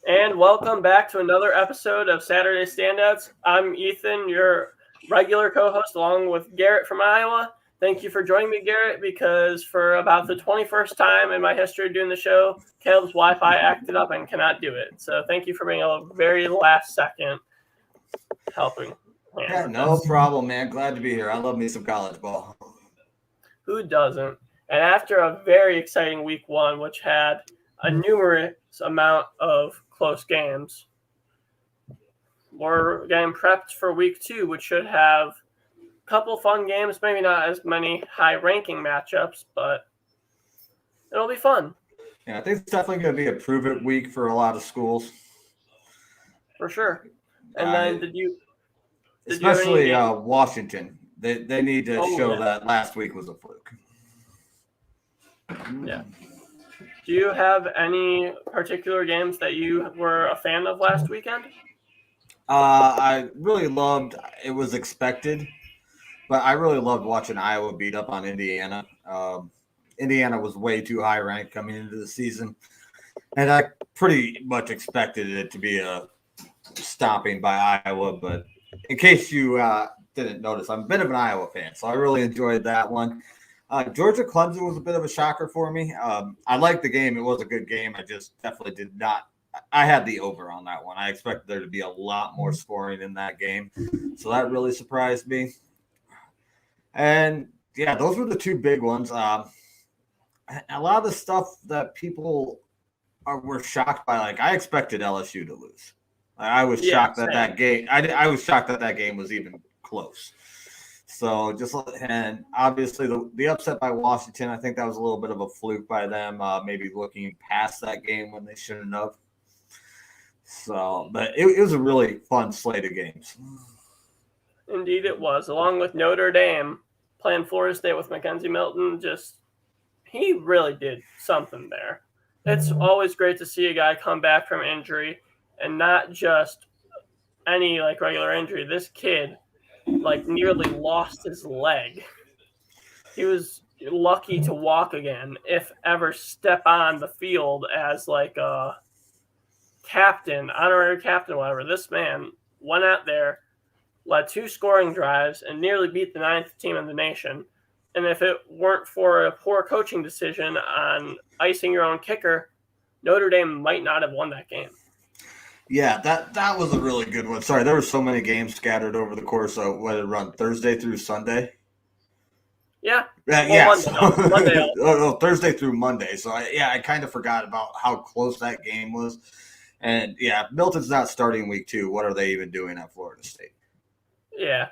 And welcome back to another episode of Saturday Standouts. I'm Ethan, your regular co-host, along with Garrett from Iowa. Thank you for joining me, Garrett, because for about the 21st time in my history of doing the show, Caleb's Wi-Fi acted up and cannot do it. So thank you for being a very last-second helping hand. Yeah, no problem, man. Glad to be here. I love me some college ball. Who doesn't? And after a very exciting week one, which had a numerous amount of close games, we're getting prepped for week two, which should have a couple fun games, maybe not as many high-ranking matchups, but it'll be fun. Yeah, I think it's definitely going to be a prove-it week for a lot of schools. For sure. And then did you especially Washington. They need to show that last week was a fluke. Yeah. Do you have any particular games that you were a fan of last weekend? I really loved. It was expected, but I really loved watching Iowa beat up on Indiana. Indiana was way too high ranked coming into the season, and I pretty much expected it to be a stomping by Iowa. But in case you didn't notice, I'm a bit of an Iowa fan, so I really enjoyed that one. Georgia Clemson was a bit of a shocker for me. I liked the game. It was a good game. I just definitely did not. I had the over on that one. I expected there to be a lot more scoring in that game. So that really surprised me. And, yeah, those were the two big ones. A lot of the stuff that people were shocked by, like I expected LSU to lose. I was shocked that that game. I was shocked that that game was even close. So and obviously the upset by Washington, I think that was a little bit of a fluke by them, maybe looking past that game when they shouldn't have. So, but it was a really fun slate of games. Indeed, it was. Along with Notre Dame playing Florida State with Mackenzie Milton, he really did something there. It's always great to see a guy come back from injury, and not just any regular injury. This kid nearly lost his leg. He was lucky to walk again, if ever step on the field as a captain, honorary captain, whatever. This man went out there, led 2 scoring drives, and nearly beat the 9th team in the nation. And if it weren't for a poor coaching decision on icing your own kicker, Notre Dame might not have won that game. Yeah, that was a really good one. Sorry, there were so many games scattered over the course of what it run Thursday through Sunday. Yeah. Monday. Thursday through Monday. So I kind of forgot about how close that game was. And yeah, Milton's not starting week 2. What are they even doing at Florida State? Yeah.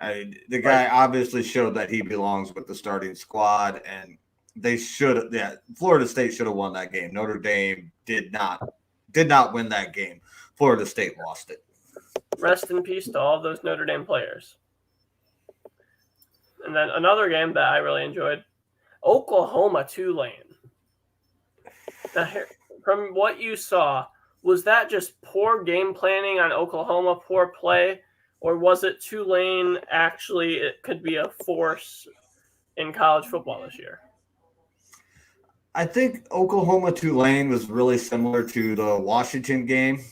The guy obviously showed that he belongs with the starting squad, and they should. Yeah, Florida State should have won that game. Notre Dame did not win that game. Florida State lost it. Rest in peace to all those Notre Dame players. And then another game that I really enjoyed, Oklahoma Tulane. Now, from what you saw, was that just poor game planning on Oklahoma, poor play, or was it Tulane actually it could be a force in college football this year? I think Oklahoma-Tulane was really similar to the Washington game.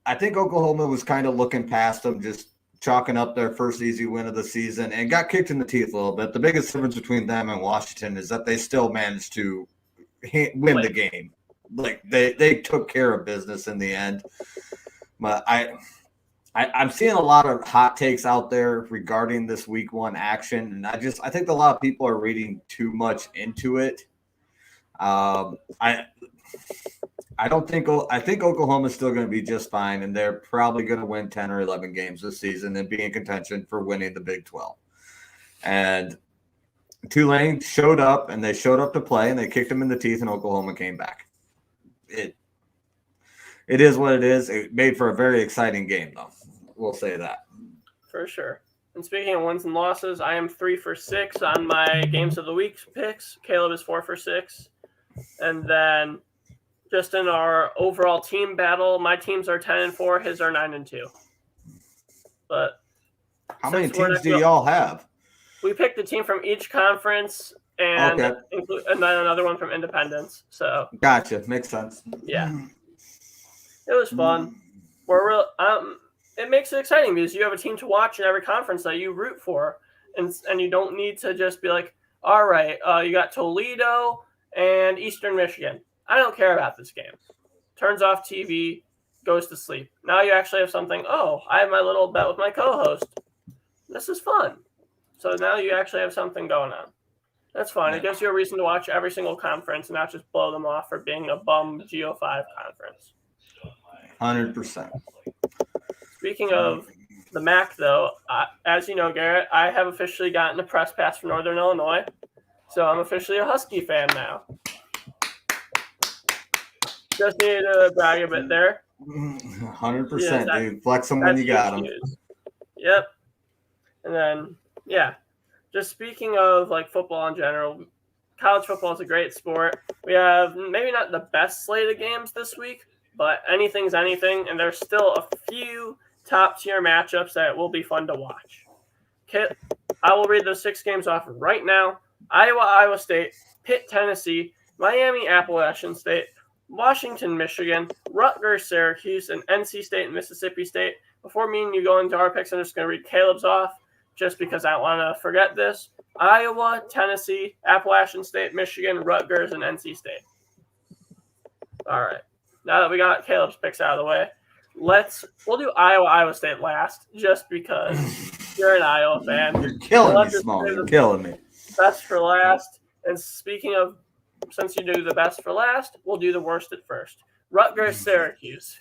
I think Oklahoma was kind of looking past them, just chalking up their first easy win of the season, and got kicked in the teeth a little bit. The biggest difference between them and Washington is that they still managed to win the game. They took care of business in the end. But I'm seeing a lot of hot takes out there regarding this week 1 action, and I think a lot of people are reading too much into it. I think Oklahoma's still going to be just fine, and they're probably going to win 10 or 11 games this season and be in contention for winning the Big 12. And Tulane showed up, and they showed up to play, and they kicked them in the teeth, and Oklahoma came back. It is what it is. It made for a very exciting game, though. We'll say that. For sure. And speaking of wins and losses, I am 3 for 6 on my games of the week picks. Caleb is 4 for 6. And then just in our overall team battle, my teams are 10-4, his are 9-2. But how many teams do y'all have? We picked a team from each conference and then another one from Independence. So gotcha, makes sense. Yeah. It was fun. It makes it exciting because you have a team to watch in every conference that you root for, and you don't need to just be like, all right, you got Toledo and Eastern Michigan. I don't care about this game. Turns off TV, goes to sleep. Now you actually have something. Oh, I have my little bet with my co-host. This is fun. So now you actually have something going on. That's fun. It gives you a reason to watch every single conference and not just blow them off for being a bum GO5 conference. 100%. Speaking of the MAC, though, as you know, Garrett, I have officially gotten a press pass for Northern Illinois, so I'm officially a Husky fan now. Just needed to brag a bit there. 100%, dude. Flex them when you got them. Yep. And then, yeah. Just speaking of like football in general, college football is a great sport. We have maybe not the best slate of games this week, but anything's anything, and there's still a few top-tier matchups that will be fun to watch. I will read those 6 games off right now. Iowa State, Pitt, Tennessee, Miami, Appalachian State, Washington, Michigan, Rutgers, Syracuse, and NC State and Mississippi State. Before me and you go into our picks, I'm just going to read Caleb's off just because I don't want to forget this. Iowa, Tennessee, Appalachian State, Michigan, Rutgers, and NC State. All right. Now that we got Caleb's picks out of the way, we'll do Iowa State last, just because you're an Iowa fan. You're killing me, Small. You're killing me. Best for last. And speaking of, since you do the best for last, we'll do the worst at first. Rutgers, Syracuse.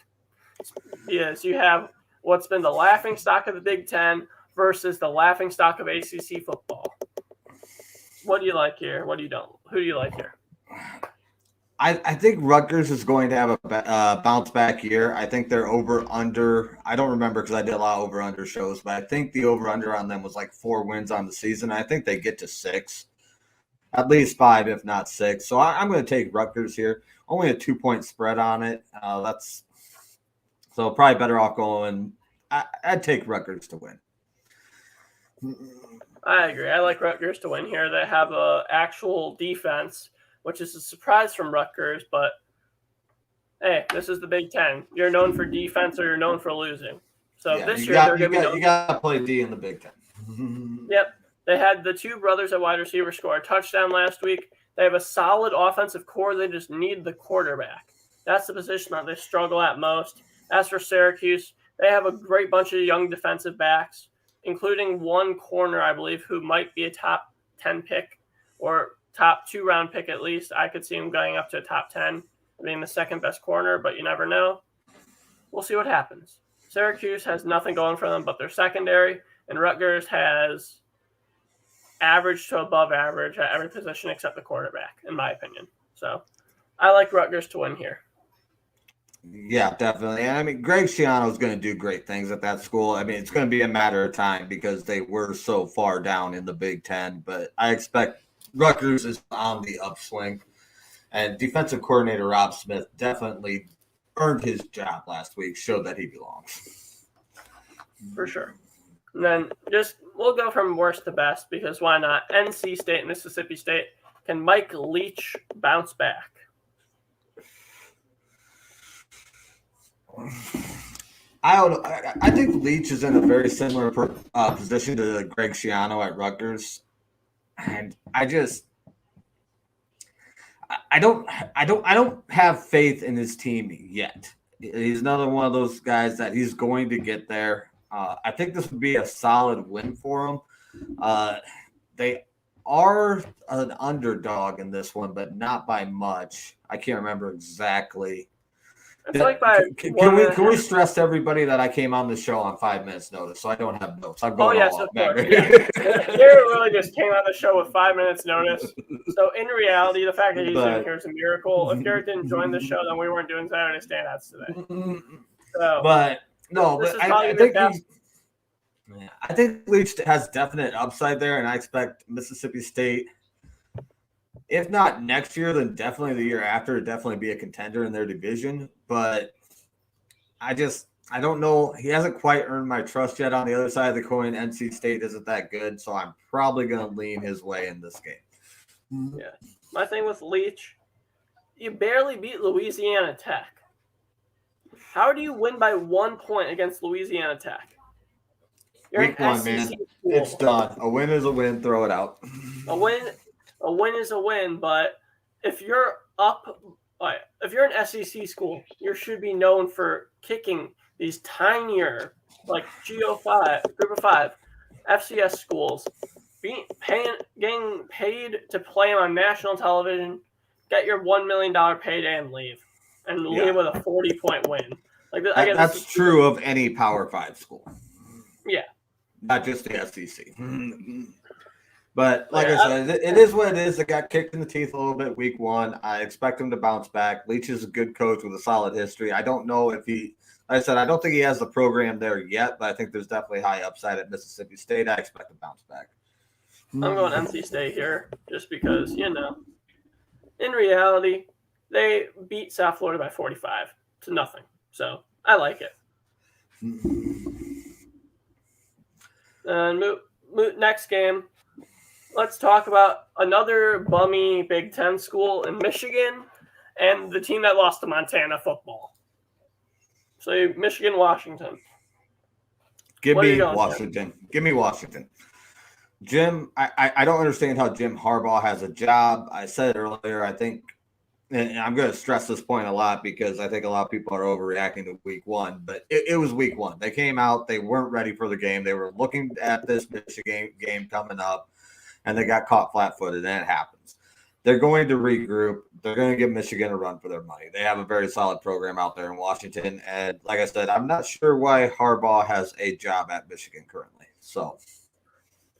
Yes, you have what's been the laughingstock of the Big Ten versus the laughingstock of ACC football. What do you like here? What do you don't? Who do you like here? I think Rutgers is going to have a bounce back year. I think they're over-under. I don't remember because I did a lot of over-under shows, but I think the over-under on them was like 4 wins on the season. I think they get to 6, at least 5, if not 6. So I'm going to take Rutgers here. Only a 2-point spread on it. So probably better off going. I'd take Rutgers to win. I agree. I like Rutgers to win here. They have an actual defense, which is a surprise from Rutgers, but hey, this is the Big Ten. You're known for defense or you're known for losing. So this year they're going to be known. You got to play D in the Big Ten. Yep. They had the 2 brothers at wide receiver score a touchdown last week. They have a solid offensive core. They just need the quarterback. That's the position that they struggle at most. As for Syracuse, they have a great bunch of young defensive backs, including one corner, I believe, who might be a top 10 pick or top 2-round pick at least. I could see him going up to a top 10, being the second best corner, but you never know. We'll see what happens. Syracuse has nothing going for them but their secondary, and Rutgers has average to above average at every position except the quarterback, in my opinion. So I like Rutgers to win here. Yeah, definitely. And I mean, Greg Schiano is going to do great things at that school. I mean, it's going to be a matter of time because they were so far down in the Big Ten, but I expect Rutgers is on the upswing, and defensive coordinator Rob Smith definitely earned his job last week, showed that he belongs. For sure. And then we'll go from worst to best because why not? NC State, Mississippi State. Can Mike Leach bounce back? I don't know. I think Leach is in a very similar position to Greg Schiano at Rutgers. And I don't have faith in his team yet. He's another one of those guys that he's going to get there. I think this would be a solid win for him. They are an underdog in this one, but not by much. I can't remember exactly. It's like by can we stress to everybody that I came on the show on 5 minutes notice, so I don't have notes. I'm going all of course. Yeah. Garrett really just came on the show with 5 minutes notice. So in reality, the fact that he's in here is a miracle. If Garrett didn't join the show, then we weren't doing Saturday standouts today. So, I think Leach has definite upside there, and I expect Mississippi State, if not next year, then definitely the year after, definitely be a contender in their division. But I don't know. He hasn't quite earned my trust yet. On the other side of the coin, NC State isn't that good, so I'm probably going to lean his way in this game. Yeah. My thing with Leach, you barely beat Louisiana Tech. How do you win by 1 point against Louisiana Tech? You're Week an one, SEC man. school. It's done. A win is a win. Throw it out. A win is a win, but if you're up, if you're an SEC school, you should be known for kicking these tinier, like GO5, Group of Five, FCS schools, getting paid to play on national television, get your $1 million payday and leave, leave with a 40-point win. That's true of any Power 5 school. Yeah. Not just the SEC. But like I said, it is what it is. They got kicked in the teeth a little bit week one. I expect him to bounce back. Leach is a good coach with a solid history. I don't know if he, like I said, I don't think he has the program there yet, but I think there's definitely high upside at Mississippi State. I expect to bounce back. I'm going NC State here just because, in reality, they beat South Florida by 45 to nothing. So I like it. And next game, let's talk about another bummy Big Ten school in Michigan and the team that lost to Montana football. So Michigan, Washington. Give me Washington. Give me Washington. Jim, I don't understand how Jim Harbaugh has a job. I said it earlier, I think, and I'm going to stress this point a lot because I think a lot of people are overreacting to week one, but it was week one. They came out, they weren't ready for the game. They were looking at this Michigan game coming up, and they got caught flat-footed, and it happens. They're going to regroup. They're going to give Michigan a run for their money. They have a very solid program out there in Washington, and like I said, I'm not sure why Harbaugh has a job at Michigan currently. So,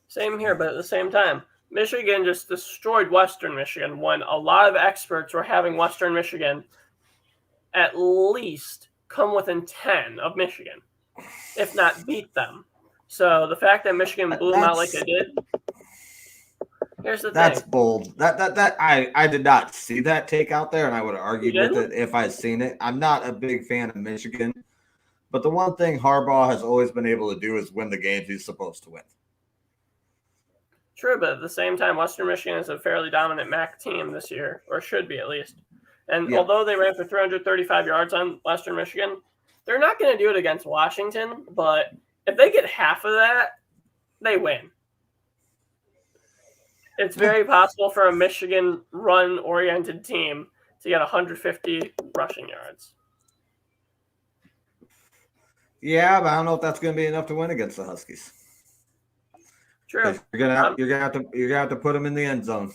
same here, but at the same time, Michigan just destroyed Western Michigan when a lot of experts were having Western Michigan at least come within 10 of Michigan, if not beat them. So the fact that Michigan blew them out like they did, here's the thing. That's bold. I did not see that take out there, and I would have argued with it if I'd seen it. I'm not a big fan of Michigan, but the one thing Harbaugh has always been able to do is win the games he's supposed to win. True, but at the same time, Western Michigan is a fairly dominant MAC team this year, or should be at least. And although they ran for 335 yards on Western Michigan, they're not going to do it against Washington. But if they get half of that, they win. It's very possible for a Michigan run-oriented team to get 150 rushing yards. Yeah, but I don't know if that's going to be enough to win against the Huskies. True. You're gonna have to put them in the end zone.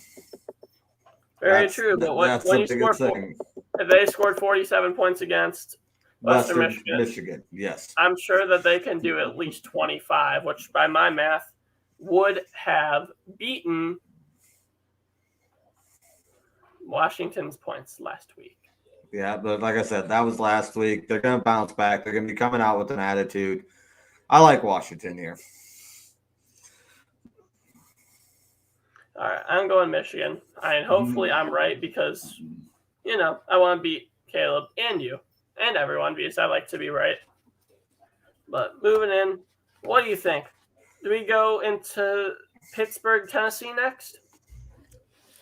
Very true. But if they scored 47 points against Western Michigan, yes, I'm sure that they can do at least 25, which by my math would have beaten Washington's points last week. Yeah, but like I said, that was last week. They're going to bounce back. They're going to be coming out with an attitude. I like Washington here. All right, I'm going Michigan. And hopefully I'm right because, I want to beat Caleb and you and everyone because I like to be right. But moving in, what do you think? Do we go into Pittsburgh, Tennessee next?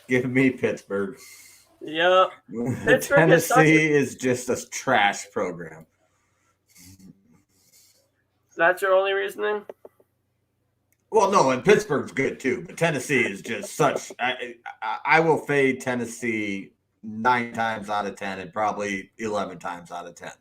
Give me Pittsburgh. Yep. Tennessee is just a trash program. That's your only reasoning? Well, no, and Pittsburgh's good too, but Tennessee is just such. I will fade Tennessee 9 times out of 10 and probably 11 times out of 10.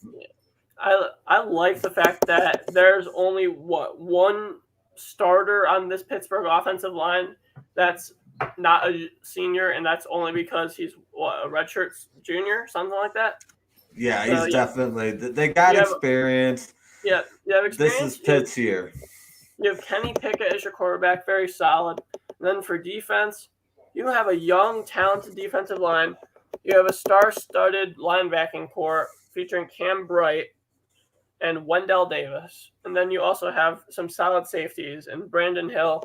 Yeah. I like the fact that there's only one starter on this Pittsburgh offensive line that's not a senior, and that's only because he's a redshirt junior, something like that. Yeah, he's definitely. They got experience. Yeah, you have experience. This is Pitt's year. You have Kenny Pickett as your quarterback, very solid. And then for defense, you have a young, talented defensive line. You have a star-studded linebacking core featuring Cam Bright and Wendell Davis. And then you also have some solid safeties in Brandon Hill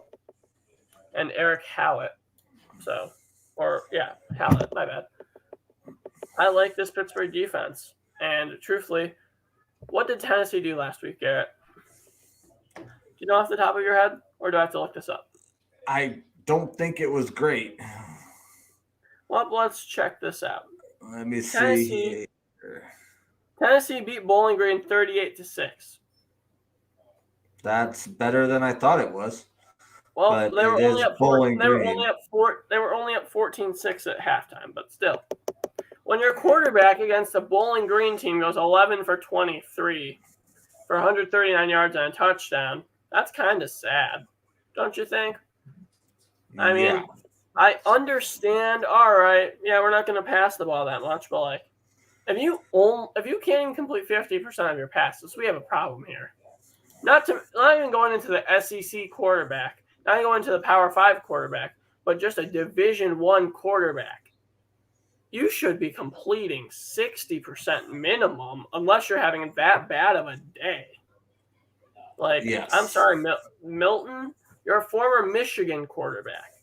and Eric Hallett. Hallett, my bad. I like this Pittsburgh defense. And truthfully, what did Tennessee do last week, Garrett? Do you know off the top of your head, or do I have to look this up? I don't think it was great. Well, let's check this out. Let me see. Tennessee beat Bowling Green 38-6. That's better than I thought it was. Well, But they it were only is up Bowling They were Green. only up 14-6 at halftime, but still. When your quarterback against a Bowling Green team goes 11 for 23 for 139 yards and a touchdown, that's kind of sad, don't you think? I mean, Yeah. I understand. All right, yeah, we're not going to pass the ball that much, but like, if you can't even complete 50% of your passes, we have a problem here. Not even going into the SEC quarterback, not even going into the Power 5 quarterback, but just a Division I quarterback. You should be completing 60% minimum unless you're having that bad of a day. Like, Yes. I'm sorry, Milton, you're a former Michigan quarterback.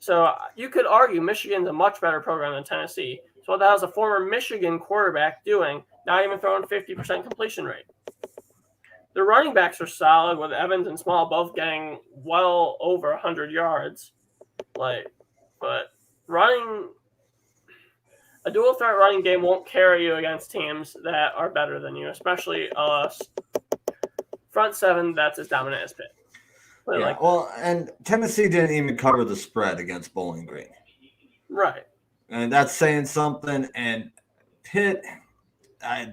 So you could argue Michigan's a much better program than Tennessee. So what the hell is a former Michigan quarterback doing, not even throwing 50% completion rate? The running backs are solid with Evans and Small both getting well over 100 yards. But running a dual threat running game won't carry you against teams that are better than you, especially us. Front seven that's as dominant as Pitt. And Tennessee didn't even cover the spread against Bowling Green. Right. And that's saying something. And Pitt,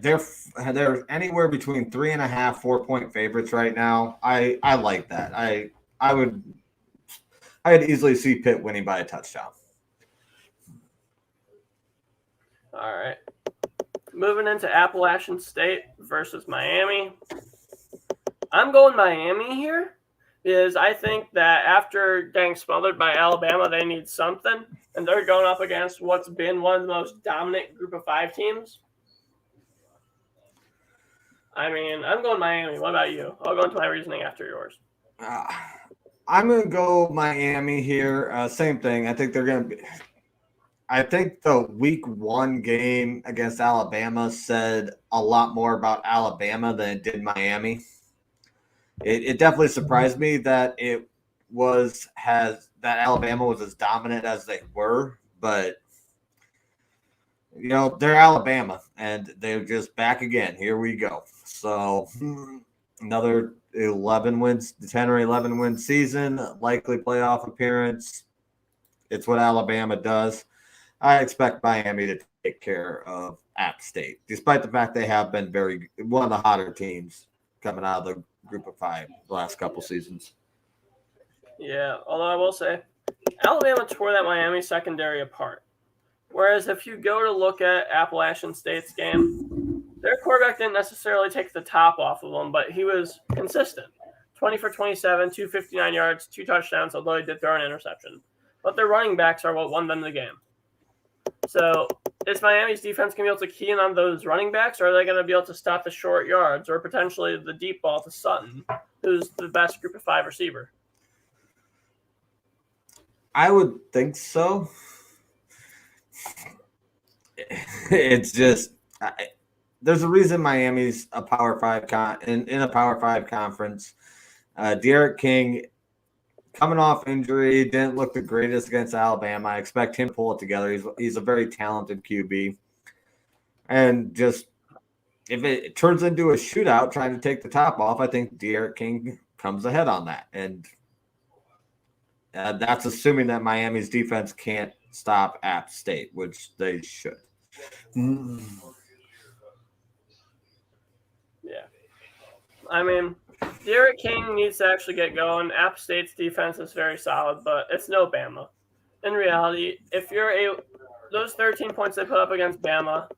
they're anywhere between 3.5, 4-point favorites right now. I like that. I'd easily see Pitt winning by a touchdown. All right. Moving into Appalachian State versus Miami. I'm going Miami here because I think that after getting smothered by Alabama, they need something. And they're going up against what's been one of the most dominant group of 5 teams. I mean, I'm going Miami. What about you? I'll go into my reasoning after yours. I'm going to go Miami here. Same thing. I think they're going to be. I think the week 1 game against Alabama said a lot more about Alabama than it did Miami. It definitely surprised me that Alabama was as dominant as they were, but they're Alabama and they're just back again. Here we go. So another 11 wins, 10 or 11 win season, likely playoff appearance. It's what Alabama does. I expect Miami to take care of App State, despite the fact they have been one of the hotter teams coming out of the group of 5 the last couple seasons. Yeah, although I will say, Alabama tore that Miami secondary apart. Whereas if you go to look at Appalachian State's game, their quarterback didn't necessarily take the top off of them, but he was consistent. 20 for 27, 259 yards, 2 touchdowns, although he did throw an interception. But their running backs are what won them the game. So is Miami's defense going to be able to key in on those running backs, or are they going to be able to stop the short yards or potentially the deep ball to Sutton, who's the best group of 5 receiver? I would think so. It's just there's a reason Miami's a Power 5 in a Power 5 conference. Derek King, coming off injury, didn't look the greatest against Alabama. I expect him to pull it together. He's a very talented QB. And just if it turns into a shootout trying to take the top off, I think Derek King comes ahead on that. And that's assuming that Miami's defense can't stop App State, which they should. Yeah. I mean, Derek King needs to actually get going. App State's defense is very solid, but it's no Bama. In reality, if those 13 points they put up against Bama,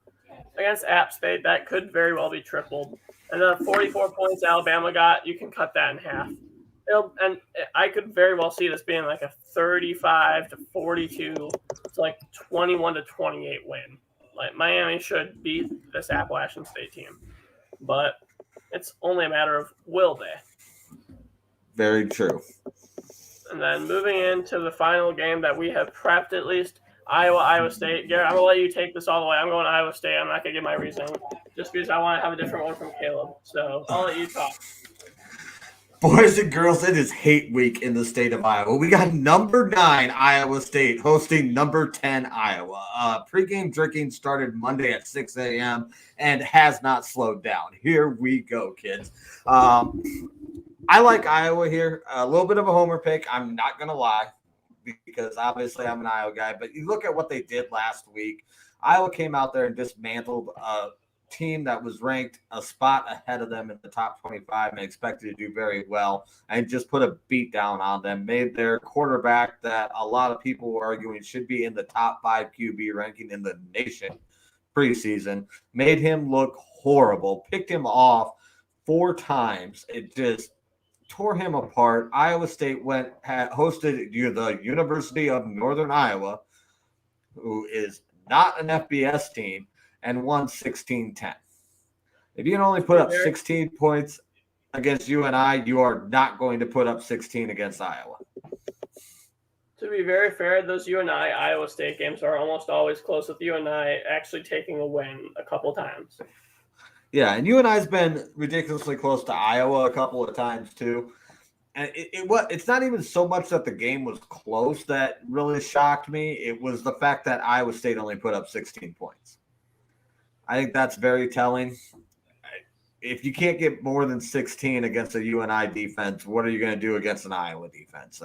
against App State, that could very well be tripled. And the 44 points Alabama got, you can cut that in half. And I could very well see this being like a 35-42 to like 21-28 win. Like Miami should beat this Appalachian State team, but it's only a matter of will they. Very true. And then moving into the final game that we have prepped, at least, Iowa State. Garrett, I'm going to let you take this all the way. I'm going Iowa State. I'm not going to give my reasoning just because I want to have a different one from Caleb. So I'll let you talk. Boys and girls, it is hate week in the state of Iowa. We got number 9 Iowa State hosting number 10 Iowa. Pre-game drinking started Monday at 6 a.m. and has not slowed down. Here we go, kids. I like Iowa here. A little bit of a homer pick. I'm not going to lie because obviously I'm an Iowa guy. But you look at what they did last week. Iowa came out there and dismantled a team that was ranked a spot ahead of them in the top 25 and expected to do very well, and just put a beat down on them. Made their quarterback that a lot of people were arguing should be in the top 5 QB ranking in the nation preseason, made him look horrible, picked him off 4 times. It just tore him apart. Iowa State hosted the University of Northern Iowa, who is not an FBS team, and won 16-10. If you can only put up 16 points against UNI, you are not going to put up 16 against Iowa. To be very fair, those UNI Iowa State games are almost always close, with UNI actually taking a win a couple times. Yeah, and UNI's been ridiculously close to Iowa a couple of times too. And it's not even so much that the game was close that really shocked me. It was the fact that Iowa State only put up 16 points. I think that's very telling. If you can't get more than 16 against a UNI defense, what are you going to do against an Iowa defense?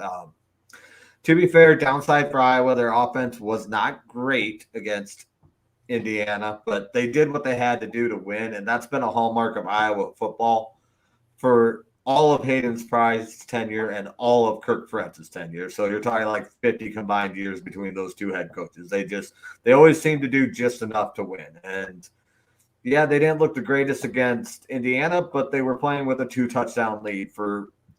To be fair, downside for Iowa, their offense was not great against Indiana, but they did what they had to do to win, and that's been a hallmark of Iowa football for all of Hayden Pryce's tenure and all of Kirk Ferentz's tenure. So you're talking like 50 combined years between those two head coaches. They always seem to do just enough to win. And yeah, they didn't look the greatest against Indiana, but they were playing with a 2-touchdown lead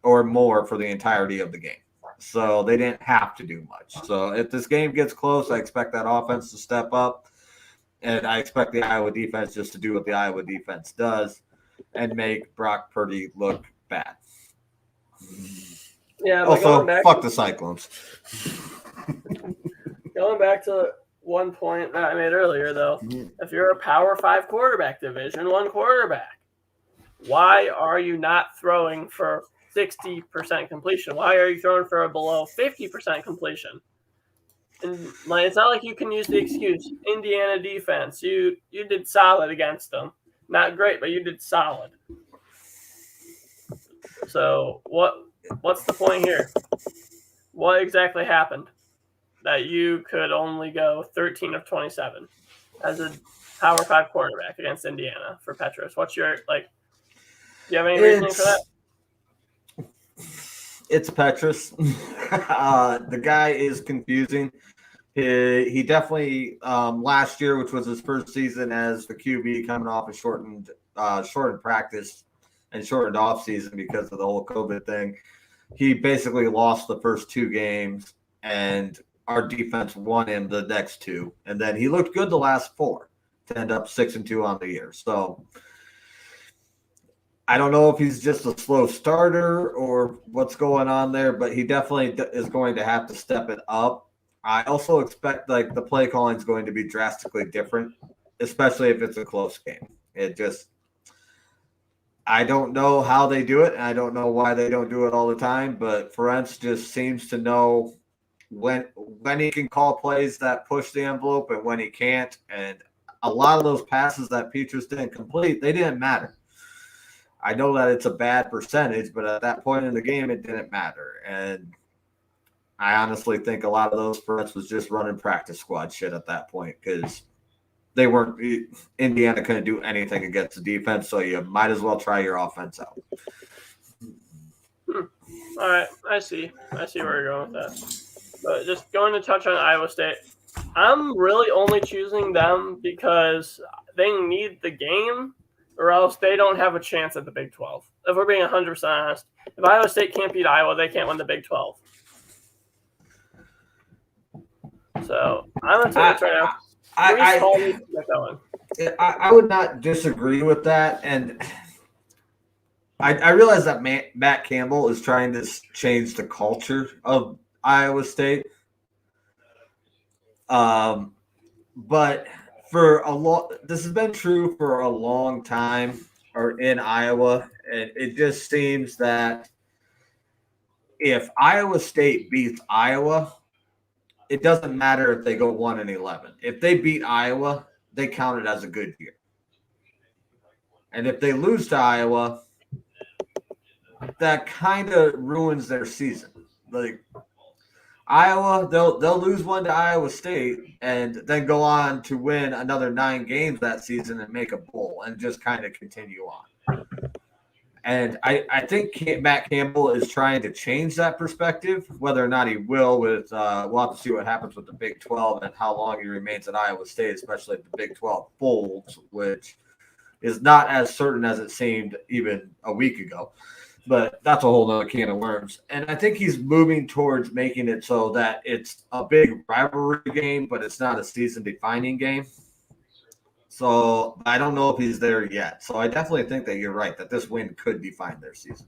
or more for the entirety of the game. So they didn't have to do much. So if this game gets close, I expect that offense to step up. And I expect the Iowa defense just to do what the Iowa defense does and make Brock Purdy look bad. Yeah. Also, fuck the Cyclones. Going back to one point that I made earlier, though, if you're a Power 5 quarterback, Division 1 quarterback, why are you not throwing for 60% completion? Why are you throwing for a below 50% completion? And it's not like you can use the excuse Indiana defense. You did solid against them. Not great, but you did solid. So what's the point here? What exactly happened that you could only go 13 of 27 as a Power 5 quarterback against Indiana for Petros? What's your do you have any reasoning for that? It's Petros. The guy is confusing. He definitely last year, which was his first season as the QB, coming off a shortened practice and shortened off season because of the whole COVID thing. He basically lost the first 2 games, and our defense won him the next 2. And then he looked good the last 4 to end up 6-2 on the year. So I don't know if he's just a slow starter or what's going on there, but he definitely is going to have to step it up. I also expect the play calling is going to be drastically different, especially if it's a close game. I don't know how they do it, and I don't know why they don't do it all the time, but Ferentz just seems to know when he can call plays that push the envelope and when he can't. And a lot of those passes that Petros didn't complete, they didn't matter. I know that it's a bad percentage, but at that point in the game, it didn't matter. And I honestly think a lot of those Ferentz was just running practice squad shit at that point because Indiana couldn't do anything against the defense, so you might as well try your offense out. All right, I see where you're going with that. But just going to touch on Iowa State, I'm really only choosing them because they need the game, or else they don't have a chance at the Big 12. If we're being 100% honest, if Iowa State can't beat Iowa, they can't win the Big 12. So I'm going to tell you right now. I would not disagree with that, and I realize that Matt Campbell is trying to change the culture of Iowa State, but this has been true for a long time, or in Iowa, and it just seems that if Iowa State beats Iowa, it doesn't matter if they go 1-11. If they beat Iowa, they count it as a good year. And if they lose to Iowa, that kind of ruins their season. Like Iowa, they'll lose one to Iowa State and then go on to win another 9 games that season and make a bowl and just kind of continue on. And I think Matt Campbell is trying to change that perspective. Whether or not he will, we'll have to see what happens with the Big 12 and how long he remains at Iowa State, especially if the Big 12 folds, which is not as certain as it seemed even a week ago. But that's a whole other can of worms. And I think he's moving towards making it so that it's a big rivalry game, but it's not a season-defining game. So I don't know if he's there yet. So I definitely think that you're right, that this win could define their season,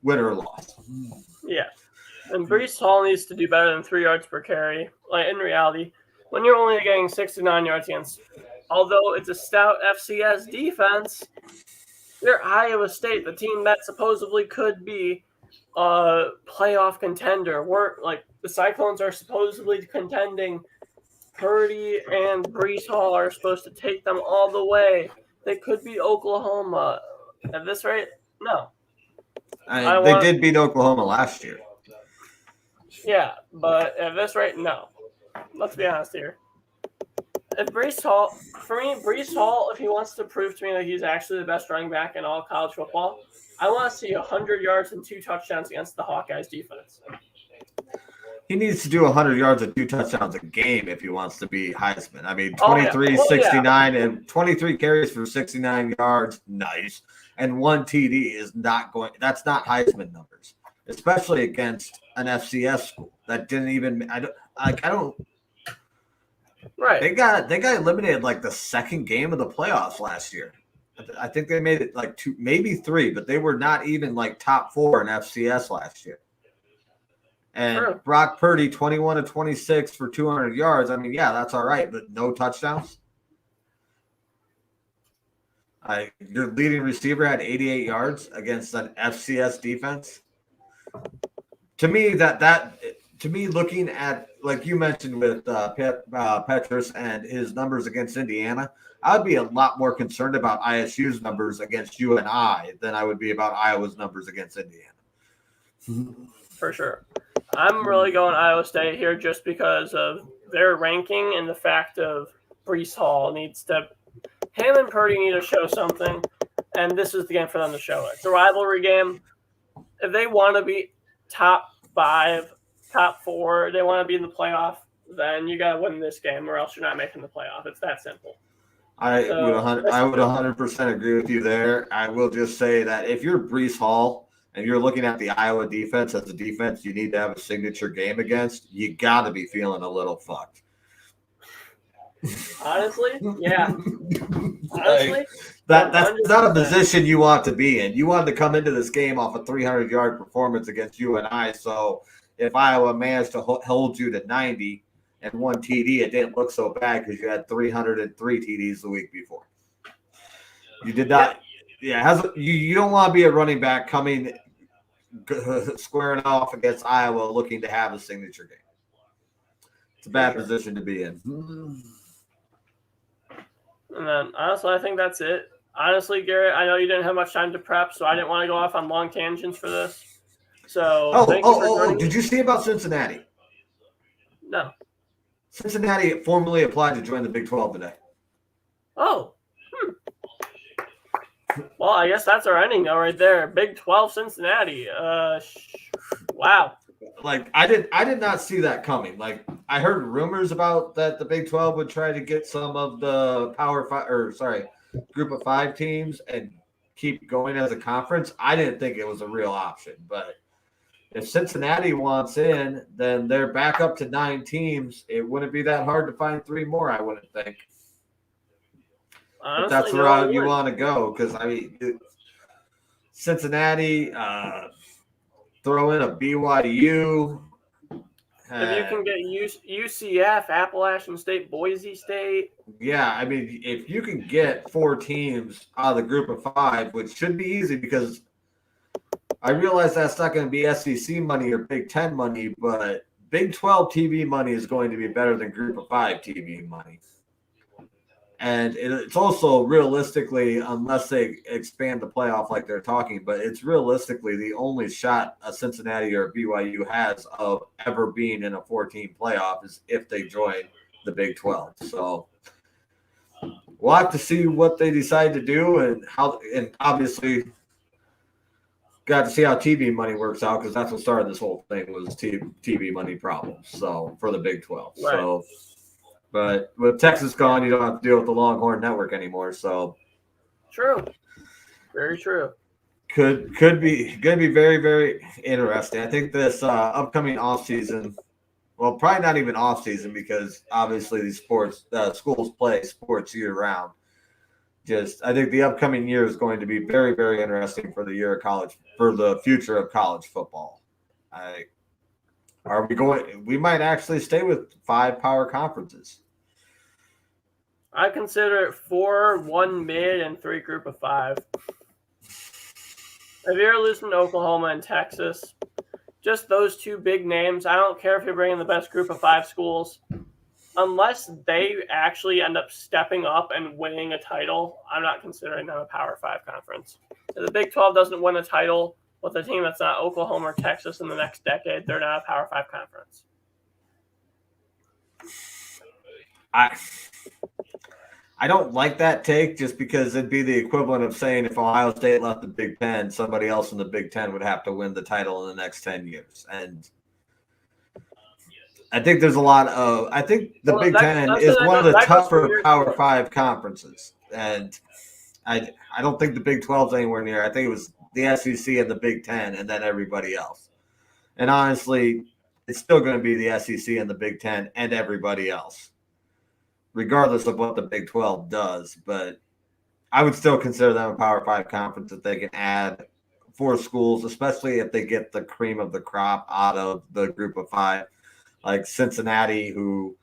win or loss. Yeah. And Breece Hall needs to do better than 3 yards per carry. Like, in reality, when you're only getting 69 yards against, although it's a stout FCS defense, you're Iowa State, the team that supposedly could be a playoff contender. The Cyclones are supposedly contending. Purdy and Breece Hall are supposed to take them all the way. They could be Oklahoma. At this rate, no. They did beat Oklahoma last year. Yeah, but at this rate, no. Let's be honest here. If Breece Hall, if he wants to prove to me that he's actually the best running back in all college football, I want to see 100 yards and 2 touchdowns against the Hawkeyes defense. He needs to do 100 yards and 2 touchdowns a game if he wants to be Heisman. I mean, 23, 69, and 23 carries for 69 yards, nice. And 1 TD is not going – that's not Heisman numbers, especially against an FCS school. That didn't even – I don't – Right. They got eliminated like the second game of the playoffs last year. I think they made it like 2, maybe 3, but they were not even like top 4 in FCS last year. And True. Brock Purdy, 21-26 for 200 yards. I mean, yeah, that's all right, but no touchdowns. Your leading receiver had 88 yards against an FCS defense. To me, looking at, like you mentioned with Petrus and his numbers against Indiana, I would be a lot more concerned about ISU's numbers against UNI than I would be about Iowa's numbers against Indiana. For sure. I'm really going Iowa State here just because of their ranking and the fact of Breece Hall him and Purdy need to show something, and this is the game for them to show it. It's a rivalry game. If they want to be top 5, top 4, they want to be in the playoff, then you got to win this game or else you're not making the playoff. It's that simple. I would 100% agree with you there. I will just say that if you're Breece Hall and you're looking at the Iowa defense as a defense you need to have a signature game against, you got to be feeling a little fucked. Honestly, yeah. Honestly, that's not a position you want to be in. You wanted to come into this game off a 300-yard performance against UNI. So if Iowa managed to hold you to 90 and 1 TD, it didn't look so bad because you had 303 TDs the week before. You did not. Yeah, you don't want to be a running back coming squaring off against Iowa looking to have a signature game. It's a bad position to be in. And then, honestly, I think that's it. Honestly, Garrett, I know you didn't have much time to prep, so I didn't want to go off on long tangents for this. So, thank you for joining. Did you see about Cincinnati? No. Cincinnati formally applied to join the Big 12 today. Oh. Well, I guess that's our ending though, right there. Big 12 Cincinnati. Wow. Like I did not see that coming. Like I heard rumors about that the Big 12 would try to get some of the Group of 5 teams and keep going as a conference. I didn't think it was a real option, but if Cincinnati wants in, then they're back up to 9 teams. It wouldn't be that hard to find 3 more, I wouldn't think. Honestly, that's where you want to go because, I mean, Cincinnati, throw in a BYU. If you can get UCF, Appalachian State, Boise State. Yeah, I mean, if you can get 4 teams out of the Group of 5, which should be easy because I realize that's not going to be SEC money or Big Ten money, but Big 12 TV money is going to be better than Group of 5 TV money. And it's also realistically, unless they expand the playoff like they're talking, but it's realistically the only shot a Cincinnati or BYU has of ever being in a 14 playoff is if they join the Big 12. So we'll have to see what they decide to do and how, and obviously got to see how TV money works out because that's what started this whole thing was TV money problems. So for the Big 12. Right. So. But with Texas gone, you don't have to deal with the Longhorn Network anymore. So true, very true. Could be going to be very, very interesting. I think this upcoming offseason, well, probably not even offseason because obviously these schools play sports year round. I think the upcoming year is going to be very, very interesting for the year of college, for the future of college football. We might actually stay with 5 power conferences. I consider it 4, 1 mid, and 3 group of 5. If you're losing to Oklahoma and Texas, just those 2 big names, I don't care if you're bringing the best group of 5 schools. Unless they actually end up stepping up and winning a title, I'm not considering them a Power 5 conference. If the Big 12 doesn't win a title with a team that's not Oklahoma or Texas in the next decade, they're not a Power 5 conference. I don't like that take just because it'd be the equivalent of saying if Ohio State left the Big Ten, somebody else in the Big Ten would have to win the title in the next 10 years. And I think there's a lot of – I think the Big Ten is one of the tougher Power 5 conferences. And I don't think the Big 12 is anywhere near. I think it was the SEC and the Big Ten and then everybody else. And honestly, it's still going to be the SEC and the Big Ten and everybody else, regardless of what the Big 12 does. But I would still consider them a Power 5 conference if they can add 4 schools, especially if they get the cream of the crop out of the group of 5, like Cincinnati, who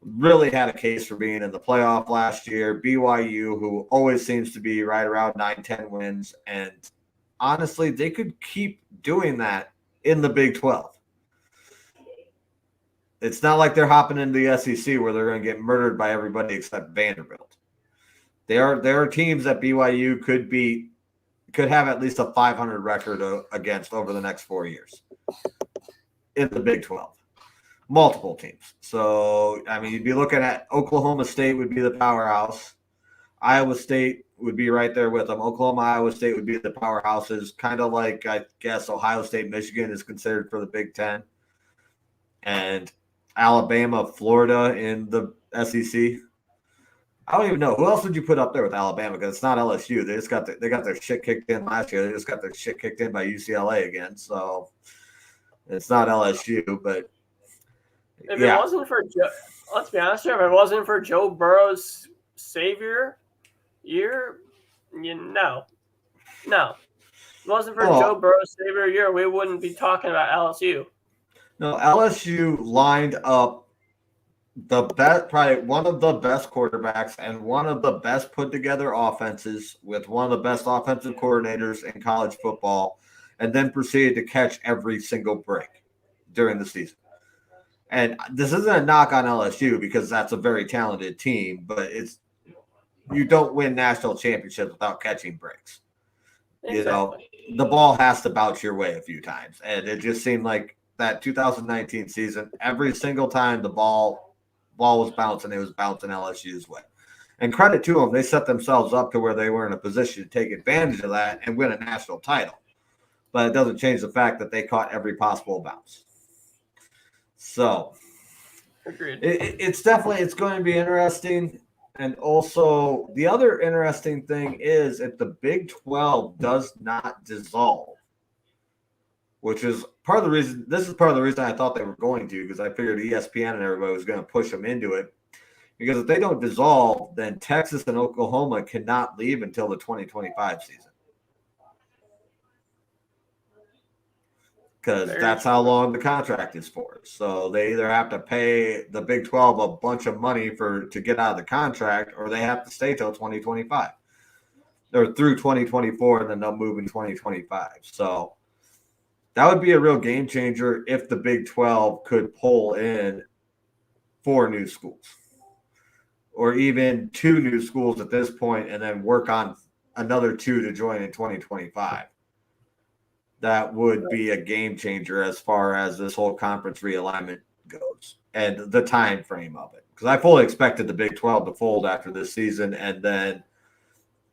really had a case for being in the playoff last year, BYU, who always seems to be right around 9-10 wins. And honestly, they could keep doing that in the Big 12. It's not like they're hopping into the SEC where they're going to get murdered by everybody except Vanderbilt. There are teams that BYU could have at least a 500 record against over the next 4 years in the Big 12. Multiple teams. So, I mean, you'd be looking at Oklahoma State would be the powerhouse. Iowa State would be right there with them. Oklahoma, Iowa State would be the powerhouses, kind of like, I guess, Ohio State, Michigan is considered for the Big Ten. And Alabama, Florida in the SEC. I don't even know. Who else would you put up there with Alabama? Because it's not LSU. They got their shit kicked in last year. They just got their shit kicked in by UCLA again. So it's not LSU, but if it wasn't for let's be honest here, if it wasn't for Joe Burrow's savior year, no. If it wasn't for Joe Burrow's savior year, we wouldn't be talking about LSU. No, LSU lined up the best, probably one of the best quarterbacks and one of the best put together offenses with one of the best offensive coordinators in college football, and then proceeded to catch every single break during the season. And this isn't a knock on LSU because that's a very talented team, but you don't win national championships without catching breaks. Exactly. The ball has to bounce your way a few times. And it just seemed like that 2019 season, every single time the ball was bouncing, it was bouncing LSU's way. And credit to them, they set themselves up to where they were in a position to take advantage of that and win a national title. But it doesn't change the fact that they caught every possible bounce. So agreed. It's going to be interesting. And also the other interesting thing is if the Big 12 does not dissolve, which is part of the reason. This is part of the reason I thought they were going to, because I figured ESPN and everybody was going to push them into it. Because if they don't dissolve, then Texas and Oklahoma cannot leave until the 2025 season. Because that's how long the contract is for. So they either have to pay the Big 12 a bunch of money to get out of the contract, or they have to stay till 2025. or through 2024, and then they'll move in 2025. So that would be a real game changer if the Big 12 could pull in 4 new schools or even 2 new schools at this point and then work on another 2 to join in 2025. That would be a game changer as far as this whole conference realignment goes and the time frame of it. Because I fully expected the Big 12 to fold after this season, and then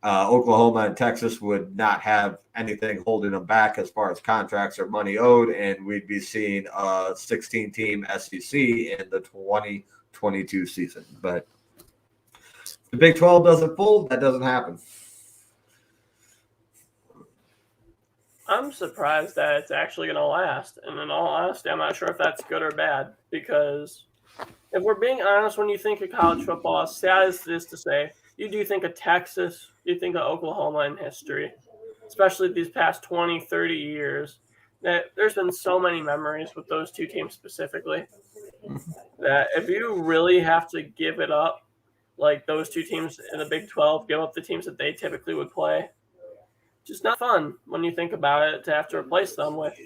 Oklahoma and Texas would not have anything holding them back as far as contracts or money owed, and we'd be seeing a 16-team SEC in the 2022 season. But the Big 12 doesn't fold, that doesn't happen. I'm surprised that it's actually going to last. And in all honesty, I'm not sure if that's good or bad, because if we're being honest, when you think of college football, as sad as it is to say, you do think of Texas, you think of Oklahoma in history, especially these past 20, 30 years. That there's been so many memories with those two teams specifically that if you really have to give it up, like those two teams in the Big 12, give up the teams that they typically would play, just not fun when you think about it to have to replace them with.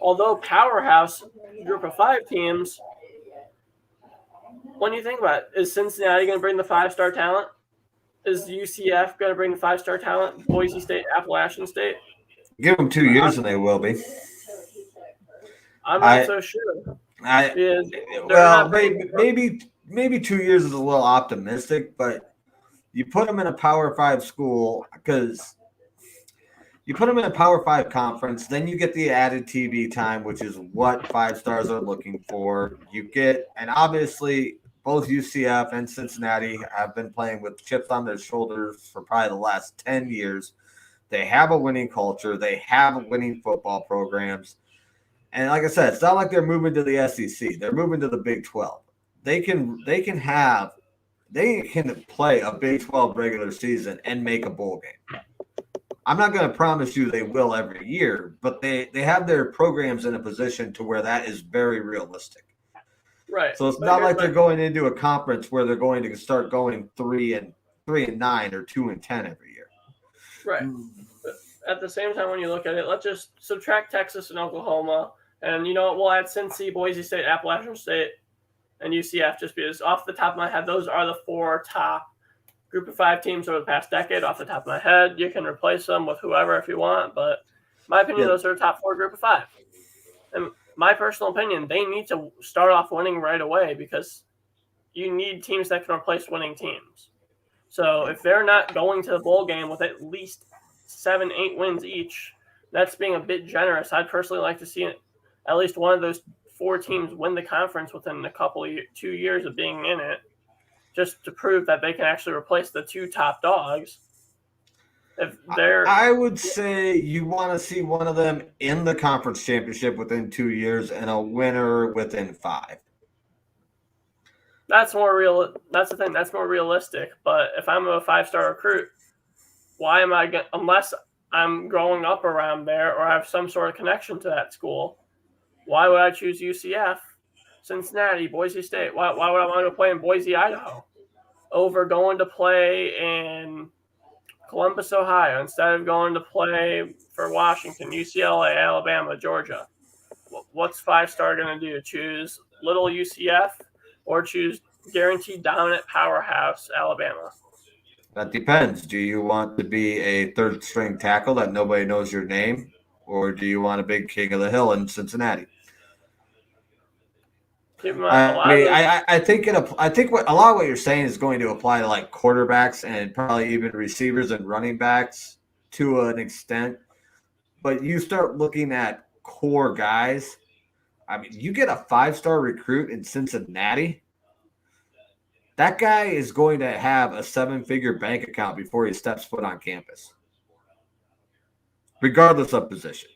Although powerhouse group of 5 teams, when you think about it, is Cincinnati going to bring the 5-star talent? Is UCF going to bring the 5-star talent? Boise State, Appalachian State? Give them 2 years and they will be. I'm not so sure. Maybe 2 years is a little optimistic, but you put them in a Power 5 school because you put them in a Power 5 conference, then you get the added TV time, which is what 5 stars are looking for. You get, and obviously both UCF and Cincinnati have been playing with chips on their shoulders for probably the last 10 years. They have a winning culture. They have winning football programs. And like I said, it's not like they're moving to the SEC. They're moving to the Big 12. They can play a Big 12 regular season and make a bowl game. I'm not going to promise you they will every year, but they have their programs in a position to where that is very realistic. Right. So it's not like they're going into a conference where they're going to start going 3-9 or 2-10 every year. Right. But at the same time, when you look at it, let's just subtract Texas and Oklahoma, and you know what? We'll add Cincy, Boise State, Appalachian State, and UCF. Just because off the top of my head, those are the 4 top group of 5 teams over the past decade. Off the top of my head, you can replace them with whoever if you want, but in my opinion, those are the top 4 group of 5. And my personal opinion, they need to start off winning right away because you need teams that can replace winning teams. So if they're not going to the bowl game with at least 7-8 wins each, that's being a bit generous. I'd personally like to see at least one of those 4 teams win the conference within a couple of 2 years of being in it, just to prove that they can actually replace the 2 top dogs. I would say you want to see one of them in the conference championship within 2 years and a winner within 5. That's more real. That's the thing. That's more realistic. But if I'm a 5-star recruit, why am I going? Unless I'm growing up around there or have some sort of connection to that school, why would I choose UCF, Cincinnati, Boise State? Why would I want to play in Boise, Idaho, over going to play in Columbus, Ohio, instead of going to play for Washington, UCLA, Alabama, Georgia? What's 5-star going to do? Choose little UCF or choose guaranteed dominant powerhouse Alabama? That depends. Do you want to be a 3rd-string tackle that nobody knows your name, or do you want a big king of the hill in Cincinnati? I think what a lot of what you're saying is going to apply to like quarterbacks and probably even receivers and running backs to an extent. But you start looking at core guys. I mean, you get a 5-star recruit in Cincinnati. That guy is going to have a 7-figure bank account before he steps foot on campus, regardless of position,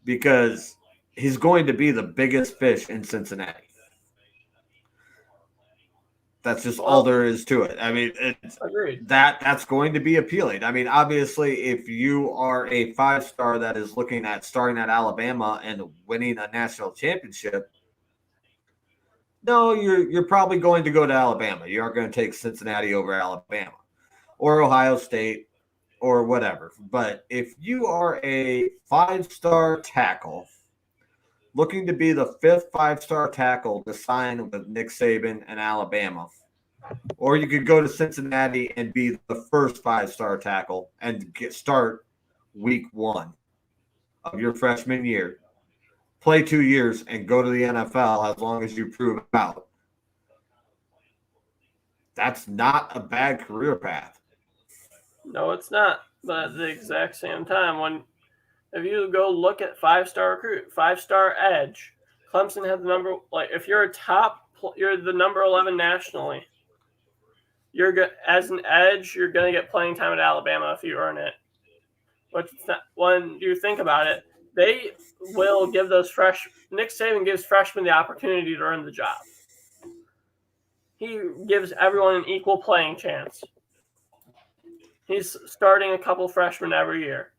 because he's going to be the biggest fish in Cincinnati. That's just all there is to it. I mean, that's going to be appealing. I mean, obviously, if you are a 5-star that is looking at starting at Alabama and winning a national championship, no, you're probably going to go to Alabama. You aren't going to take Cincinnati over Alabama. or Ohio State or whatever. But if you are a 5-star tackle looking to be the 5th 5-star tackle to sign with Nick Saban and Alabama, or you could go to Cincinnati and be the first 5-star tackle and start week 1 of your freshman year, play 2 years, and go to the NFL as long as you prove out. That's not a bad career path. No, it's not. But at the exact same time, if you go look at 5-star recruit, 5-star edge, Clemson had the number. Like if you're you're the number 11 nationally. You're good as an edge. You're going to get playing time at Alabama if you earn it. But it's not, when you think about it, they will give those Nick Saban gives freshmen the opportunity to earn the job. He gives everyone an equal playing chance. He's starting a couple freshmen every year.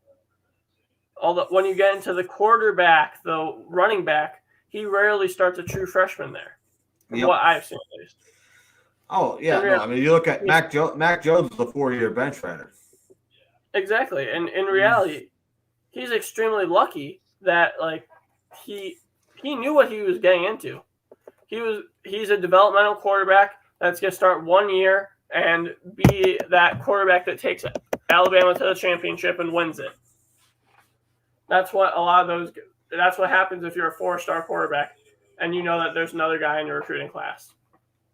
Although when you get into the quarterback, the running back, he rarely starts a true freshman there. From what I've seen, at least. Oh, yeah. No, I mean, you look at Mac Jones is a 4-year bench runner. Exactly. And in reality, he's extremely lucky that he knew what he was getting into. He's a developmental quarterback that's going to start 1 year and be that quarterback that takes Alabama to the championship and wins it. That's what that's what happens if you're a 4-star quarterback and you know that there's another guy in your recruiting class.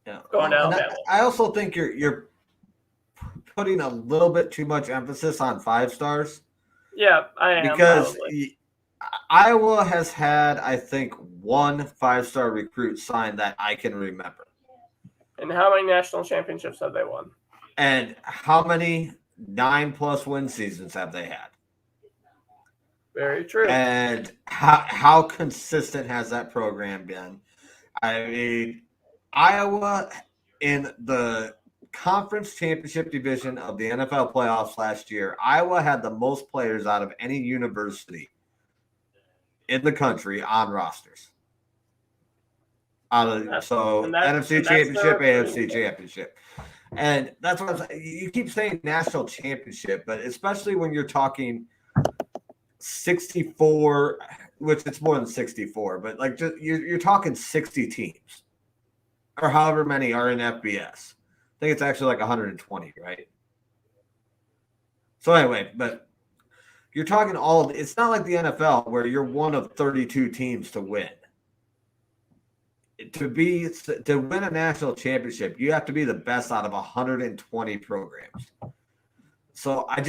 Yeah. Going to Alabama. I also think you're putting a little bit too much emphasis on 5 stars. Yeah, I am. Because Iowa has had, I think, 1 5-star recruit signed that I can remember. And how many national championships have they won? And how many 9+ win seasons have they had? Very true. And how consistent has that program been? I mean, Iowa in the conference championship division of the NFL playoffs last year, Iowa had the most players out of any university in the country on rosters. NFC championship, AFC championship. And that's what I'm saying. You keep saying national championship, but especially when you're talking 64, which it's more than 64, but you're talking 60 teams or however many are in FBS. I think it's actually like 120, right? So anyway, but you're talking it's not like the NFL where you're one of 32 teams to win. To win a national championship, you have to be the best out of 120 programs. So I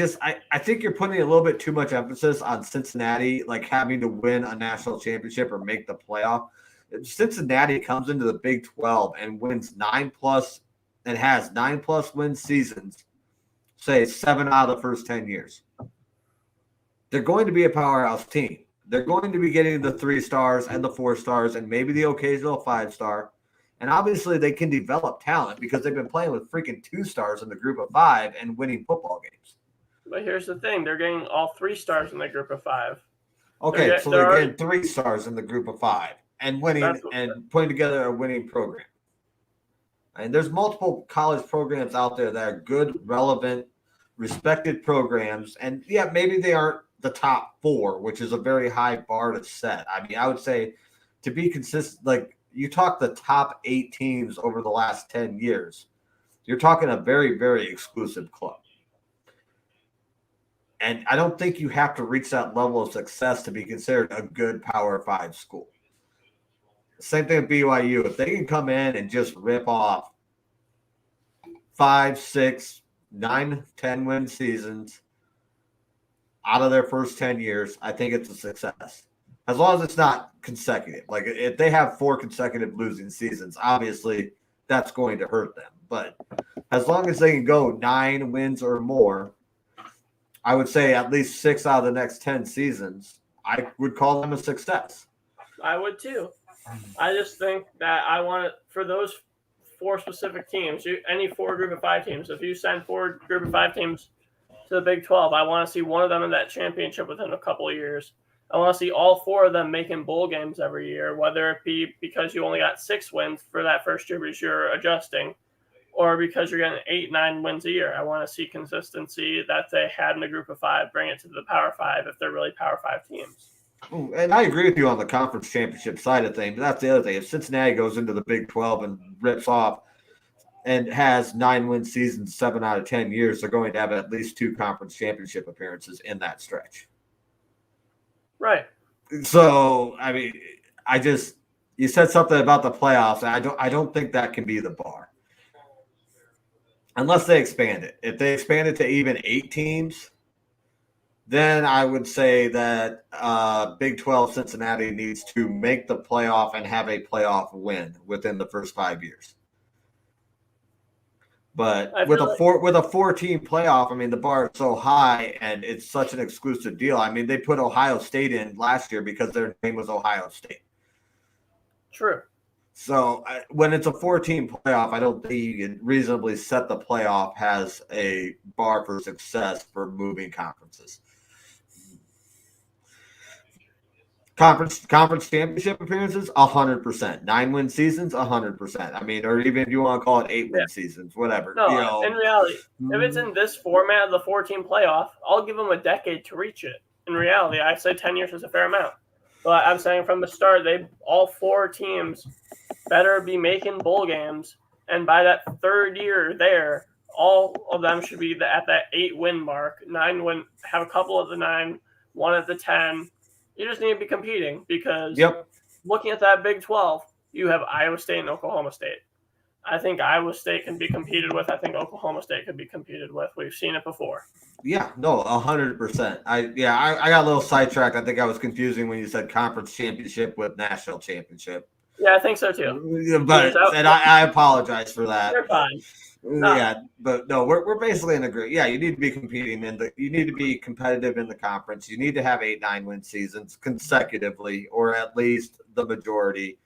think you're putting a little bit too much emphasis on Cincinnati, like having to win a national championship or make the playoff. If Cincinnati comes into the Big 12 and wins 9+ and has 9+ win seasons, say 7 out of the first 10 years, they're going to be a powerhouse team. They're going to be getting the 3 stars and the 4 stars and maybe the occasional 5-star. And obviously they can develop talent because they've been playing with freaking 2 stars in the group of 5 and winning football games. But here's the thing. They're getting all 3 stars in the group of 5. Okay, so they're getting 3 stars in the group of 5 and winning and putting together a winning program. And there's multiple college programs out there that are good, relevant, respected programs. And yeah, maybe they aren't the top 4, which is a very high bar to set. I mean, I would say to be consistent, like you talk the top 8 teams over the last 10 years, you're talking a very, very exclusive club. And I don't think you have to reach that level of success to be considered a good Power 5 school. Same thing with BYU. If they can come in and just rip off 5, 6, 9, 10 win seasons out of their first 10 years, I think it's a success. As long as it's not consecutive. Like if they have 4 consecutive losing seasons, obviously that's going to hurt them. But as long as they can go 9 wins or more, I would say at least 6 out of the next 10 seasons, I would call them a success. I would too. I just think that I want it for those 4 specific teams, any 4 group of 5 teams. If you send 4 group of 5 teams to the Big 12, I want to see one of them in that championship within a couple of years. I want to see all 4 of them making bowl games every year, whether it be because you only got 6 wins for that first year because you're adjusting, or because you're getting 8-9 wins a year. I want to see consistency that they had in the group of 5, bring it to the Power 5 if they're really Power 5 teams. And I agree with you on the conference championship side of things. But that's the other thing. If Cincinnati goes into the Big 12 and rips off and has 9-win seasons 7 out of 10 years, they're going to have at least 2 conference championship appearances in that stretch. Right. So, I mean, you said something about the playoffs. I don't think that can be the bar. Unless they expand it. If they expand it to even 8 teams, then I would say that Big 12 Cincinnati needs to make the playoff and have a playoff win within the first 5 years. But with a 4-team playoff, I mean, the bar is so high and it's such an exclusive deal. I mean, they put Ohio State in last year because their name was Ohio State. True. So when it's a 4-team playoff, I don't think you can reasonably set the playoff as a bar for success for moving conferences. Conference championship appearances, 100%. 9-win seasons, 100%. I mean, or even if you want to call it 8-win seasons, whatever. No, in reality, if it's in this format of the 4-team playoff, I'll give them a decade to reach it. In reality, I say 10 years is a fair amount. But I'm saying from the start, all 4 teams better be making bowl games, and by that 3rd year there, all of them should be at that 8-win mark. 9-win, have a couple of the 9, 1 at the 10. You just need to be competing because looking at that Big 12, you have Iowa State and Oklahoma State. I think Iowa State can be competed with. I think Oklahoma State could be competed with. We've seen it before. Yeah, no, 100%. I got a little sidetracked. I think I was confusing when you said conference championship with national championship. Yeah, I think so too. But I apologize for that. You're fine. No. Yeah, but no, we're basically in agreement. Yeah, you need to be competing you need to be competitive in the conference. You need to have 8-9 win seasons consecutively, or at least the majority.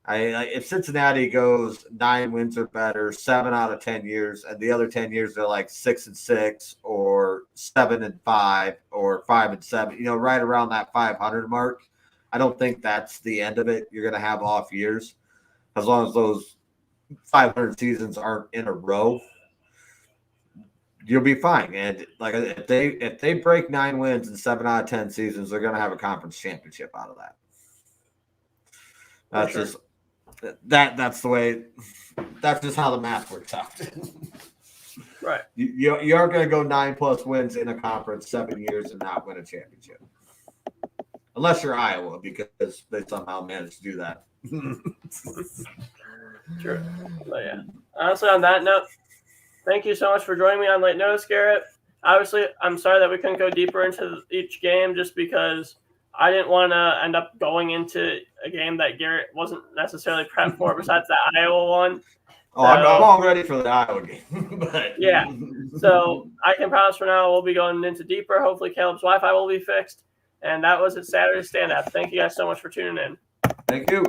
If Cincinnati goes 9 wins or better, 7 out of 10 years, and the other 10 years they're like 6-6 or 7-5 or 5-7, right around that 500 mark. I don't think that's the end of it. You're going to have off years as long as those 500 seasons aren't in a row. You'll be fine. And like if they break 9 wins in 7 out of 10 seasons, they're going to have a conference championship out of that. That's just that's the way. That's just how the math works out. Right. You aren't going to go 9+ wins in a conference 7 years and not win a championship, unless you're Iowa, because they somehow managed to do that. True. But yeah. Honestly, on that note, thank you so much for joining me on late notice, Garrett. Obviously, I'm sorry that we couldn't go deeper into each game just because I didn't want to end up going into a game that Garrett wasn't necessarily prepped for besides the Iowa one. Oh, I'm all ready for the Iowa game. But yeah. So I can promise for now we'll be going into deeper. Hopefully Caleb's Wi-Fi will be fixed. And that was it, Saturday Stand Up. Thank you guys so much for tuning in. Thank you.